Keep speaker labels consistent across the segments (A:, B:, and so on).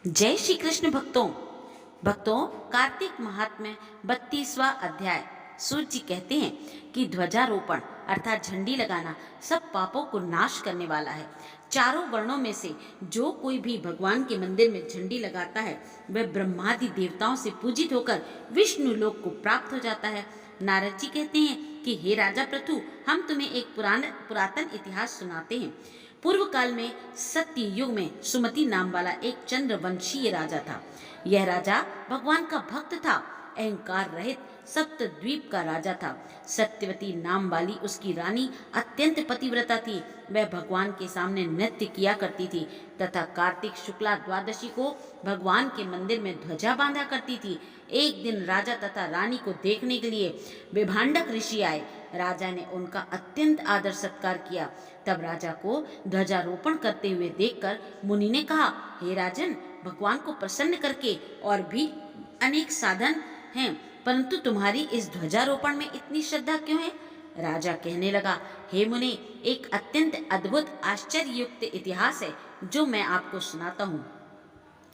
A: जय श्री कृष्ण भक्तों कार्तिक महात्म्य 32वां अध्याय। सूर्य जी कहते हैं कि ध्वजारोपण अर्थात झंडी लगाना सब पापों को नाश करने वाला है। चारों वर्णों में से जो कोई भी भगवान के मंदिर में झंडी लगाता है वह ब्रह्मादि देवताओं से पूजित होकर विष्णु लोक को प्राप्त हो जाता है। नारद जी कहते हैं कि हे राजा पृथु, हम तुम्हें एक पुरातन इतिहास सुनाते हैं। पूर्व काल में सत्य युग में सुमति नाम वाला एक चंद्रवंशीय राजा था। यह राजा भगवान का भक्त था, अहंकार रहित सप्तद्वीप का राजा था। सत्यवती नाम वाली उसकी रानी अत्यंत पतिव्रता थी। वह भगवान के सामने नृत्य किया करती थी तथा कार्तिक शुक्ला द्वादशी को भगवान के मंदिर में ध्वजा बांधा करती थी। एक दिन राजा तथा रानी को देखने के लिए विभांडक ऋषि आए। राजा ने उनका अत्यंत आदर सत्कार किया। तब राजा को ध्वजारोपण करते हुए देखकर मुनि ने कहा, हे राजन, भगवान को प्रसन्न करके और भी अनेक साधन हैं, परंतु तुम्हारी इस ध्वजारोपण में इतनी श्रद्धा क्यों है? राजा कहने लगा, हे मुनि, एक अत्यंत अद्भुत आश्चर्ययुक्त इतिहास है जो मैं आपको सुनाता हूँ।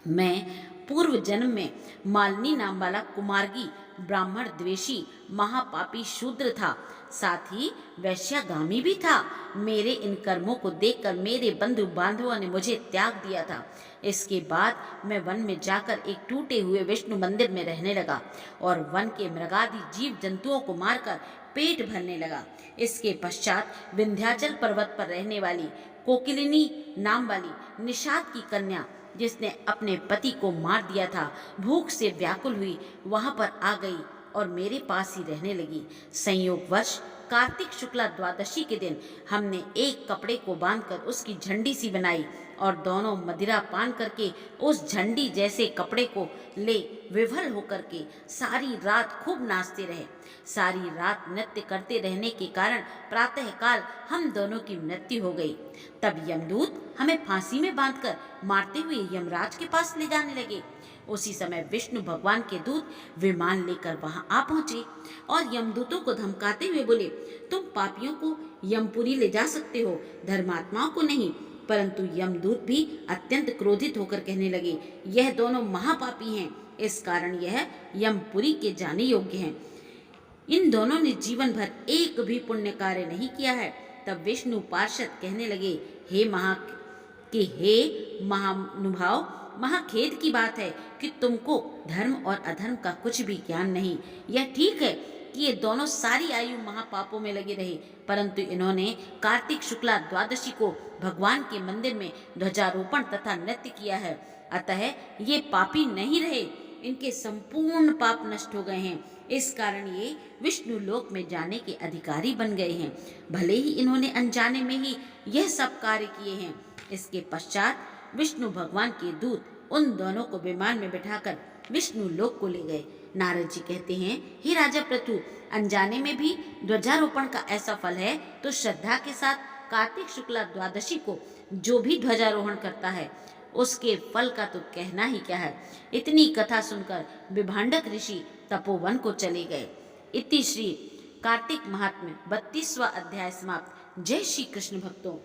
A: मैं पूर्व जन्म में मालिनी नाम वाला कुमार्गी ब्राह्मण द्वेषी महापापी शूद्र था, साथ ही वैश्यागामी भी था। मेरे इन कर्मों को देखकर मेरे बंधु बांधवों ने मुझे त्याग दिया था। इसके बाद मैं वन में जाकर एक टूटे हुए विष्णु मंदिर में रहने लगा और वन के मृगादि जीव जंतुओं को मारकर पेट भरने लगा। इसके पश्चात विंध्याचल पर्वत पर रहने वाली कोकिलिनी नाम वाली निषाद की कन्या, जिसने अपने पति को मार दिया था, भूख से व्याकुल हुई वहां पर आ गई और मेरे पास ही रहने लगी। संयोगवश कार्तिक शुक्ला द्वादशी के दिन हमने एक कपड़े को बांधकर उसकी झंडी सी बनाई और दोनों मदिरा पान करके उस झंडी जैसे कपड़े को ले विभल होकर के सारी रात खूब नाचते रहे। सारी रात नृत्य करते रहने के कारण प्रातःकाल हम दोनों की मृत्यु हो गई। तब यमदूत हमें फांसी में बांधकर मारते हुए यमराज के पास ले जाने लगे। उसी समय विष्णु भगवान के दूत विमान लेकर वहां आ पहुंचे और यमदूतों को धमकाते हुए बोले, तुम पापियों को यमपुरी ले जा सकते हो, धर्मात्माओं को नहीं। परंतु यमदूत भी अत्यंत क्रोधित होकर कहने लगे, यह दोनों महापापी हैं, इस कारण यह यमपुरी के जाने योग्य हैं। इन दोनों ने जीवन भर एक भी पुण्य कार्य नहीं किया है। तब विष्णु पार्षद कहने लगे, हे महानुभाव, महाखेद की बात है कि तुमको धर्म और अधर्म का कुछ भी ज्ञान नहीं। यह ठीक है कि ये दोनों सारी आयु महापापों में लगे रहे, परंतु इन्होंने कार्तिक शुक्ला द्वादशी को भगवान के मंदिर में ध्वजारोपण तथा नृत्य किया है, अतः ये पापी नहीं रहे, इनके संपूर्ण पाप नष्ट हो गए हैं। इस कारण ये विष्णु लोक में जाने के अधिकारी बन गए हैं, भले ही इन्होंने अनजाने में ही यह सब कार्य किए हैं। इसके पश्चात विष्णु भगवान के दूत उन दोनों को विमान में बिठाकर विष्णु लोक को ले गए। नारद जी कहते हैं, हे राजा पृथु, अनजाने में भी ध्वजारोपण का ऐसा फल है, तो श्रद्धा के साथ कार्तिक शुक्ला द्वादशी को जो भी ध्वजारोहण करता है उसके फल का तो कहना ही क्या है। इतनी कथा सुनकर विभांडक ऋषि तपोवन को चले गए। इति श्री कार्तिक महात्म्य 32वां अध्याय समाप्त। जय श्री कृष्ण भक्तों।